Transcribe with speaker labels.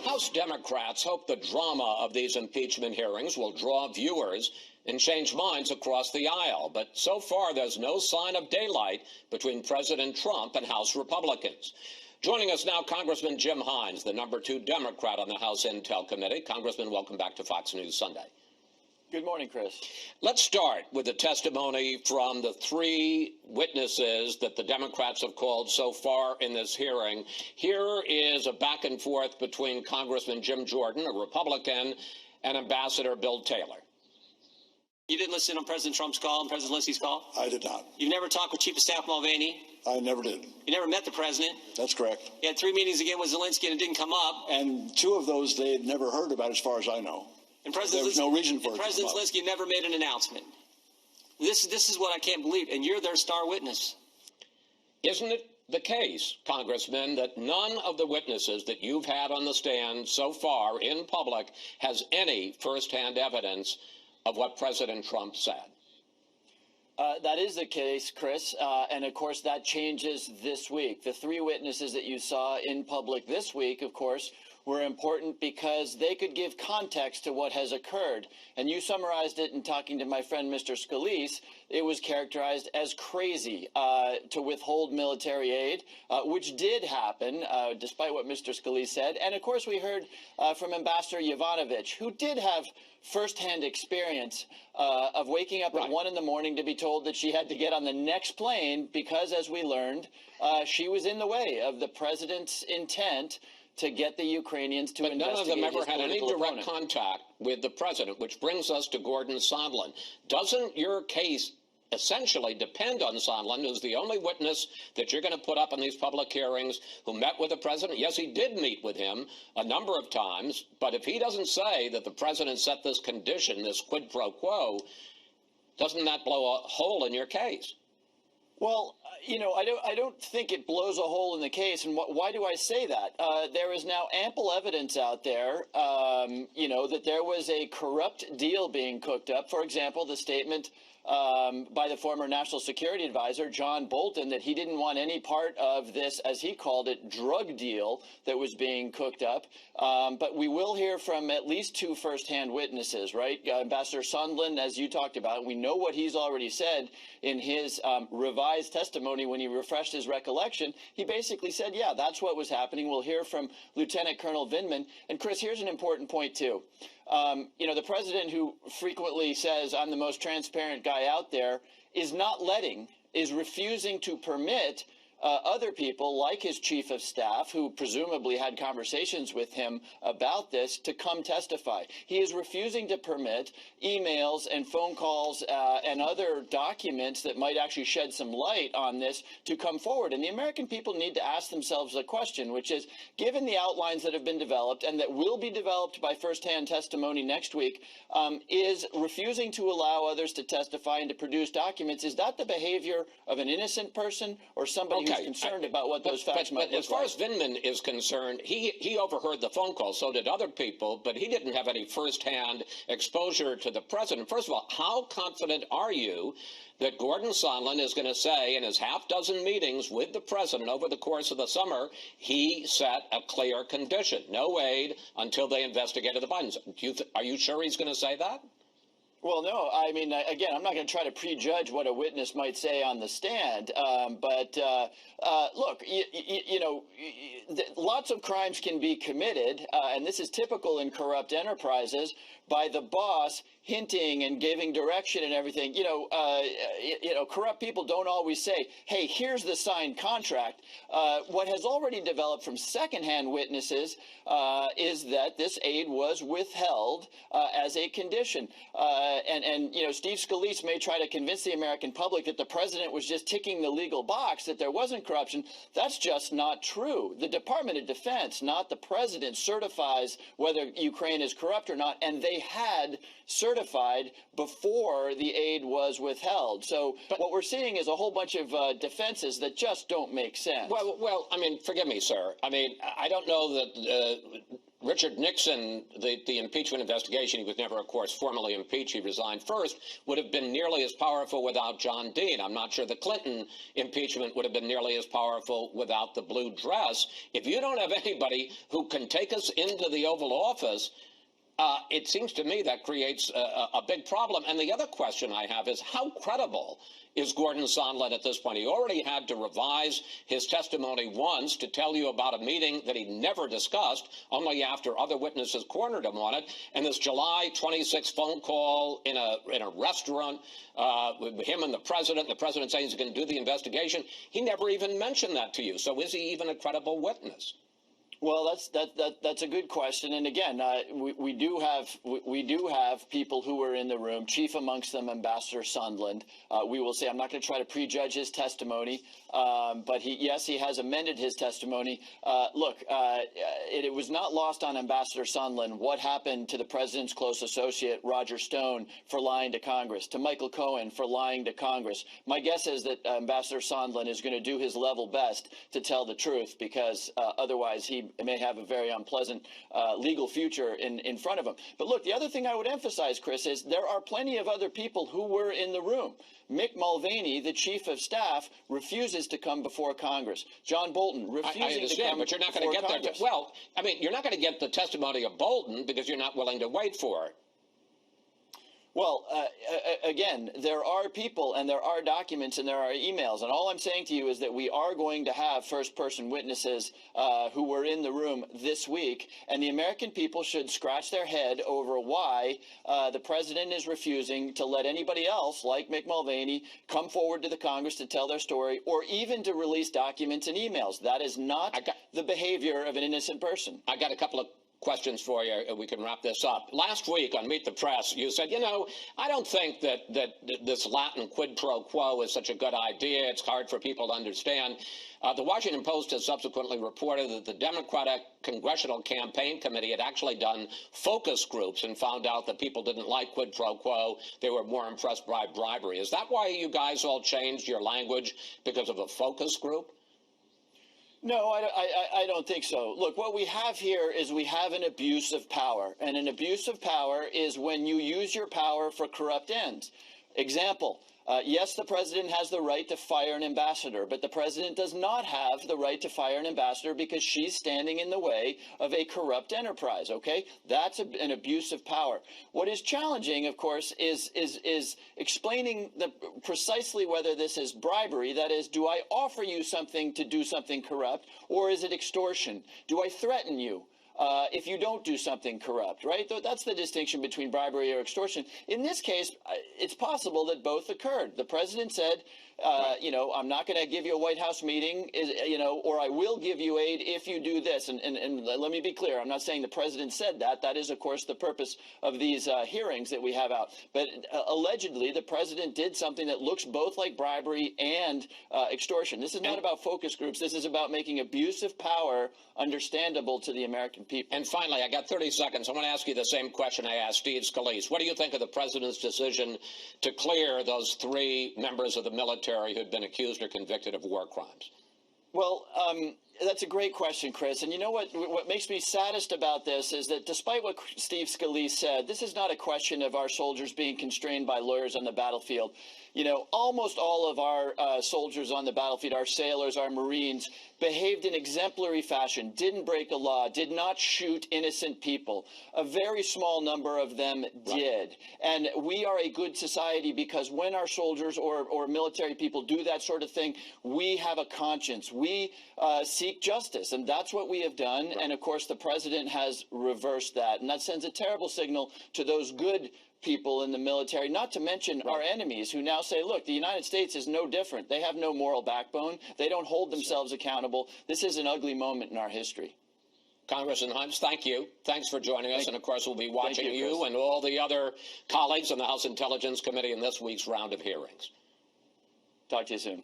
Speaker 1: House Democrats hope the drama of these impeachment hearings will draw viewers and change minds across the aisle. But so far, there's no sign of daylight between President Trump and House Republicans. Joining us now, Congressman Jim Himes, the #2 Democrat on the House Intel Committee. Congressman, welcome back to Fox News Sunday.
Speaker 2: Good morning, Chris.
Speaker 1: Let's start with the testimony from the three witnesses that the Democrats have called so far in this hearing. Here is a back and forth between Congressman Jim Jordan, a Republican, and Ambassador Bill Taylor.
Speaker 3: You didn't listen on President Trump's call and President Zelensky's call?
Speaker 4: I did not.
Speaker 3: You've never talked with Chief of Staff Mulvaney?
Speaker 4: I never did.
Speaker 3: You never met the president?
Speaker 4: That's correct.
Speaker 3: You had 3 meetings again with Zelensky and it didn't come up.
Speaker 4: And 2 of those they had never heard about as far as I know.
Speaker 3: And
Speaker 4: there was no reason for it.
Speaker 3: President Zelensky never made an announcement. This is what I can't believe, and you're their star witness.
Speaker 1: Isn't it the case, Congressman, that none of the witnesses that you've had on the stand so far in public has any firsthand evidence of what President Trump said?
Speaker 2: That is the case, Chris, and of course that changes this week. The 3 witnesses that you saw in public this week, of course, were important because they could give context to what has occurred. And you summarized it in talking to my friend Mr. Scalise. It was characterized as crazy to withhold military aid, which did happen, despite what Mr. Scalise said. And of course, we heard from Ambassador Yovanovitch, who did have firsthand experience of waking up at 1 in the morning to be told that she had to get on the next plane because, as we learned, she was in the way of the president's intent to get the Ukrainians to investigate.
Speaker 1: But none of them ever had any direct
Speaker 2: opponent.
Speaker 1: contact with the president, which brings us to Gordon Sondland. Doesn't your case essentially depend on Sondland, who's the only witness that you're going to put up in these public hearings who met with the president? Yes, he did meet with him a number of times, but if he doesn't say that the president set this condition, this quid pro quo, doesn't that blow a hole in your case?
Speaker 2: Well, you know, I don't think it blows a hole in the case. And why do I say that? There is now ample evidence out there, you know, that there was a corrupt deal being cooked up. For example, the statement by the former National Security Advisor, John Bolton, that he didn't want any part of this, as he called it, drug deal that was being cooked up. But we will hear from at least 2 firsthand witnesses, right? Ambassador Sondland, as you talked about, we know what he's already said in his revised testimony when he refreshed his recollection. He basically said, yeah, that's what was happening. We'll hear from Lieutenant Colonel Vindman. And Chris, here's an important point, too. You know, the president, who frequently says, I'm the most transparent guy out there, is refusing to permit other people like his chief of staff, who presumably had conversations with him about this, to come testify. He is refusing to permit emails and phone calls and other documents that might actually shed some light on this to come forward. And the American people need to ask themselves a question, which is, given the outlines that have been developed and that will be developed by firsthand testimony next week, is refusing to allow others to testify and to produce documents, is that the behavior of an innocent person or somebody who's concerned about what those facts might look like?
Speaker 1: But as far as Vindman is concerned, he overheard the phone call, so did other people, but he didn't have any firsthand exposure to the president. First of all, how confident are you that Gordon Sondland is going to say in his half-dozen meetings with the president over the course of the summer, he set a clear condition, no aid until they investigated the Bidens? Are you sure he's going to say that?
Speaker 2: Well, no. I mean, again, I'm not going to try to prejudge what a witness might say on the stand. But look, you know, lots of crimes can be committed, and this is typical in corrupt enterprises, by the boss hinting and giving direction and everything. You know, corrupt people don't always say, hey, here's the signed contract. What has already developed from secondhand witnesses is that this aid was withheld as a condition. And you know, Steve Scalise may try to convince the American public that the president was just ticking the legal box, that there wasn't corruption. That's just not true. The Department of Defense, not the president, certifies whether Ukraine is corrupt or not, and they had certified before the aid was withheld. So what we're seeing is a whole bunch of defenses that just don't make sense.
Speaker 1: Well, I mean, forgive me, sir. I mean, I don't know that Richard Nixon, the impeachment investigation, he was never, of course, formally impeached. He resigned first, would have been nearly as powerful without John Dean. I'm not sure the Clinton impeachment would have been nearly as powerful without the blue dress. If you don't have anybody who can take us into the Oval Office, it seems to me that creates a big problem. And the other question I have is, how credible is Gordon Sondland at this point? He already had to revise his testimony once to tell you about a meeting that he never discussed, only after other witnesses cornered him on it. And this July 26th phone call in a restaurant with him and the president saying he's going to do the investigation, he never even mentioned that to you. So is he even a credible witness?
Speaker 2: Well, that's a good question, and again, we do have people who were in the room. Chief amongst them, Ambassador Sondland. We will say, I'm not going to try to prejudge his testimony, but he has amended his testimony. Look, it was not lost on Ambassador Sondland what happened to the president's close associate Roger Stone for lying to Congress, to Michael Cohen for lying to Congress. My guess is that Ambassador Sondland is going to do his level best to tell the truth, because otherwise he may have a very unpleasant legal future in front of him. But look, the other thing I would emphasize, Chris, is there are plenty of other people who were in the room. Mick Mulvaney, the chief of staff, refuses to come before Congress. John Bolton refusing to come
Speaker 1: but you're not going to get
Speaker 2: Congress.
Speaker 1: there. Well, I mean, you're not going to get the testimony of Bolton because you're not willing to wait for it.
Speaker 2: Well, again, there are people and there are documents and there are emails. And all I'm saying to you is that we are going to have first-person witnesses who were in the room this week. And the American people should scratch their head over why the president is refusing to let anybody else, like Mick Mulvaney, come forward to the Congress to tell their story or even to release documents and emails. That is not the behavior of an innocent person.
Speaker 1: I got a couple of questions for you. We can wrap this up. Last week on Meet the Press, you said, I don't think that this Latin quid pro quo is such a good idea. It's hard for people to understand. The Washington Post has subsequently reported that the Democratic Congressional Campaign Committee had actually done focus groups and found out that people didn't like quid pro quo. They were more impressed by bribery. Is that why you guys all changed your language, because of a focus group?
Speaker 2: No, I don't think so. Look, what we have here is we have an abuse of power. And an abuse of power is when you use your power for corrupt ends. Example. Yes, the president has the right to fire an ambassador, but the president does not have the right to fire an ambassador because she's standing in the way of a corrupt enterprise, okay? That's an abuse of power. What is challenging, of course, is explaining precisely whether this is bribery. That is, do I offer you something to do something corrupt, or is it extortion? Do I threaten you? If you don't do something corrupt, right? That's the distinction between bribery or extortion. In this case, it's possible that both occurred. The president said, I'm not going to give you a White House meeting, or I will give you aid if you do this. And let me be clear. I'm not saying the president said that. That is, of course, the purpose of these hearings that we have out. But allegedly, the president did something that looks both like bribery and extortion. This is not about focus groups. This is about making abuse of power understandable to the American people.
Speaker 1: And finally, I got 30 seconds. I want to ask you the same question I asked Steve Scalise. What do you think of the president's decision to clear those 3 members of the military who'd been accused or convicted of war crimes?
Speaker 2: Well, that's a great question, Chris. And you know what makes me saddest about this is that despite what Steve Scalise said, this is not a question of our soldiers being constrained by lawyers on the battlefield. Almost all of our soldiers on the battlefield, our sailors, our Marines, behaved in exemplary fashion, didn't break a law, did not shoot innocent people. A very small number of them did. And we are a good society because when our soldiers or military people do that sort of thing, we have a conscience. We seek justice, and that's what we have done. And of course, the president has reversed that. And that sends a terrible signal to those good people in the military, not to mention our enemies who now say, look, the United States is no different. They have no moral backbone. They don't hold themselves accountable. This is an ugly moment in our history.
Speaker 1: Congressman Himes, thank you. Thanks for joining us. And of course, we'll be watching you and all the other colleagues on the House Intelligence Committee in this week's round of hearings.
Speaker 2: Talk to you soon.